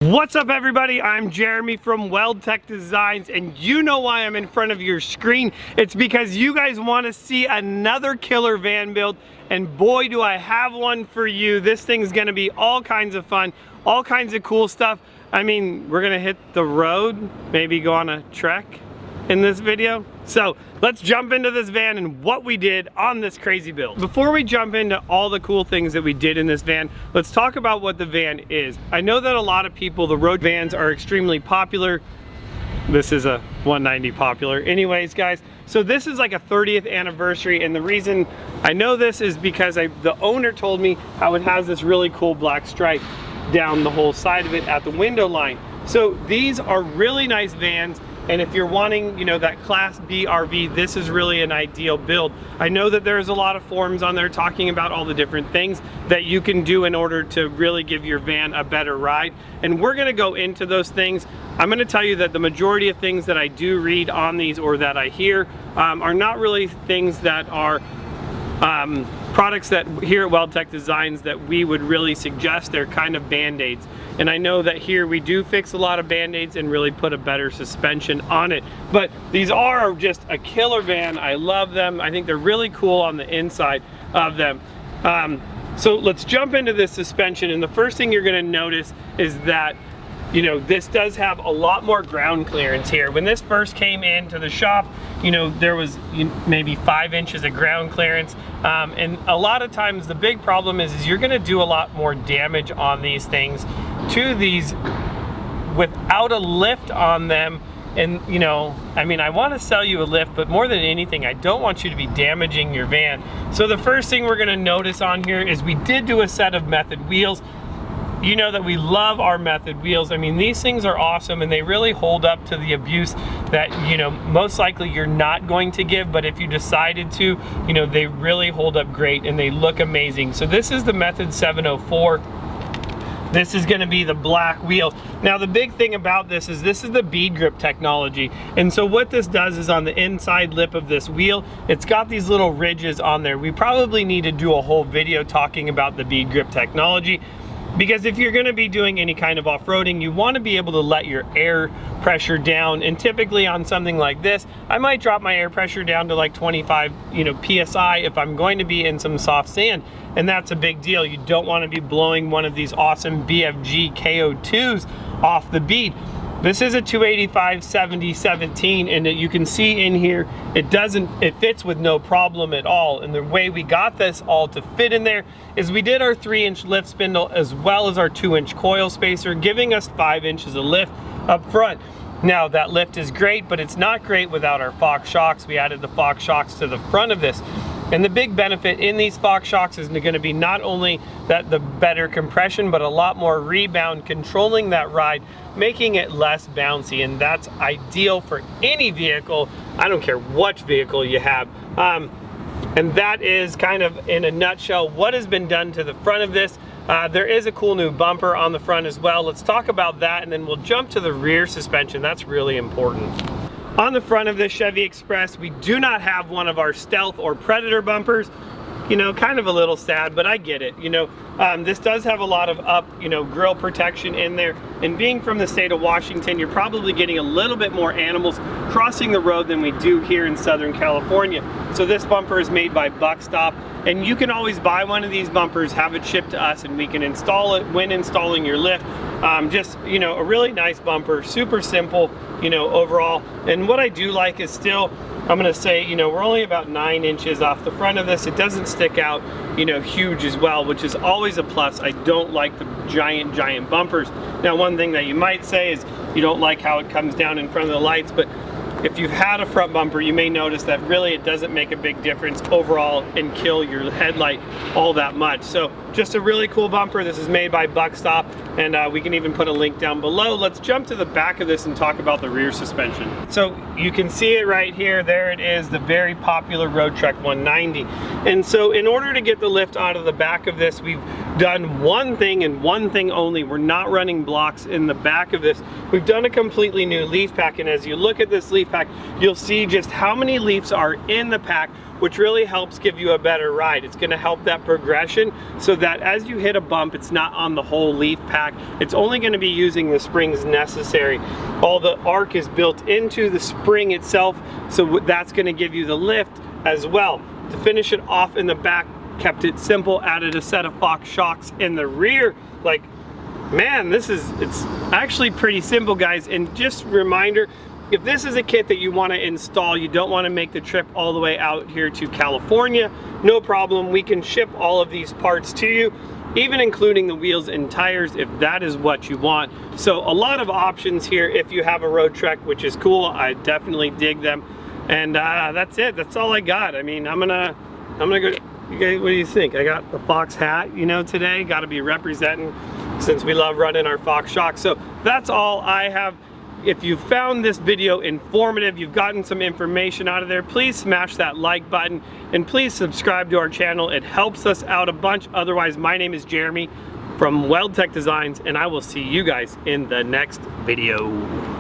What's up everybody, I'm Jeremy from Weldtec Designs, and you know why I'm in front of your screen. It's because you guys want to see another killer van build, and boy do I have one for you. This thing's gonna be all kinds of fun, all kinds of cool stuff. I mean, we're gonna hit the road, maybe go on a trek in this video. So let's jump into this van and what we did on this crazy build. Before we jump into all the cool things that we did in this van, let's talk about what the van is. I know that a lot of people, the road vans are extremely popular. This is a 190 popular. Anyways, guys, so this is like a 30th anniversary, and the reason I know this is because the owner told me how it has this really cool black stripe down the whole side of it at the window line. So these are really nice vans. And if you're wanting, you know, that Class B RV, this is really an ideal build. I know that there's a lot of forums on there talking about all the different things that you can do in order to really give your van a better ride. And we're gonna go into those things. I'm gonna tell you that the majority of things that I do read on these or that I hear are not really things that are products that here at Weldtec Designs that we would really suggest. They're kind of band-aids. And I know that here we do fix a lot of band-aids and really put a better suspension on it. But these are just a killer van. I love them. I think they're really cool on the inside of them. So let's jump into this suspension. And the first thing you're gonna notice is that, you know, this does have a lot more ground clearance here. When this first came into the shop, you know, there was maybe 5 inches of ground clearance. And a lot of times the big problem is you're gonna do a lot more damage on these things to these without a lift on them. And you know, I mean, I want to sell you a lift, but more than anything, I don't want you to be damaging your van. So the first thing we're gonna notice on here is we did do a set of method wheels. You know that we love our method wheels. I mean, these things are awesome and they really hold up to the abuse that, you know, most likely you're not going to give, but if you decided to, you know, they really hold up great and they look amazing. So this is the Method 704. This is gonna be the black wheel. Now the big thing about this is the bead grip technology. And so what this does is on the inside lip of this wheel, it's got these little ridges on there. We probably need to do a whole video talking about the bead grip technology, because if you're gonna be doing any kind of off-roading, you wanna be able to let your air pressure down. And typically on something like this, I might drop my air pressure down to like 25, you know, PSI if I'm going to be in some soft sand. And that's a big deal. You don't wanna be blowing one of these awesome BFG KO2s off the bead. This is a 285/70/17, and you can see in here, it fits with no problem at all. And the way we got this all to fit in there is we did our 3-inch lift spindle as well as our 2-inch coil spacer, giving us 5 inches of lift up front. Now that lift is great, but it's not great without our Fox shocks. We added the Fox shocks to the front of this. And the big benefit in these Fox shocks is going to be not only that the better compression, but a lot more rebound, controlling that ride, making it less bouncy. And that's ideal for any vehicle. I don't care which vehicle you have. And that is kind of in a nutshell what has been done to the front of this. There is a cool new bumper on the front as well. Let's talk about that, and then we'll jump to the rear suspension. That's really important. On the front of this Chevy Express, we do not have one of our Stealth or Predator bumpers. You know, kind of a little sad, but I get it. You know, this does have a lot of grille protection in there. And being from the state of Washington, you're probably getting a little bit more animals crossing the road than we do here in Southern California. So this bumper is made by Buckstop, and you can always buy one of these bumpers, have it shipped to us, and we can install it when installing your lift. Just, you know, a really nice bumper, super simple, you know, overall. And what I do like is still, I'm gonna say, you know, we're only about 9 inches off the front of this. It doesn't stick out, you know, huge as well, which is always a plus. I don't like the giant bumpers. Now, one thing that you might say is you don't like how it comes down in front of the lights, but if you've had a front bumper, you may notice that really it doesn't make a big difference overall and kill your headlight all that much. So just a really cool bumper. This is made by Buckstop, and we can even put a link down below. Let's jump to the back of this and talk about the rear suspension. So you can see it right here. There it is, the very popular Roadtrek 190. And so in order to get the lift out of the back of this, we've done one thing and one thing only. We're not running blocks in the back of this. We've done a completely new leaf pack, and as you look at this leaf pack, pack, you'll see just how many leaves are in the pack, which really helps give you a better ride. It's gonna help that progression so that as you hit a bump, it's not on the whole leaf pack. It's only gonna be using the springs necessary. All the arc is built into the spring itself, so that's gonna give you the lift as well. To finish it off in the back, kept it simple, added a set of Fox shocks in the rear. Like, man, it's actually pretty simple, guys. And just reminder, if this is a kit that you want to install, you don't want to make the trip all the way out here to California, no problem. We can ship all of these parts to you, even including the wheels and tires if that is what you want. So a lot of options here if you have a Roadtrek, which is cool. I definitely dig them. And that's it. That's all I got. I mean, I'm gonna go. You guys, what do you think? I got the Fox hat, you know, today. Got to be representing since we love running our Fox shocks. So that's all I have. If you found this video informative, you've gotten some information out of there, please smash that like button and please subscribe to our channel. It helps us out a bunch. Otherwise, my name is Jeremy from Weldtec Designs, and I will see you guys in the next video.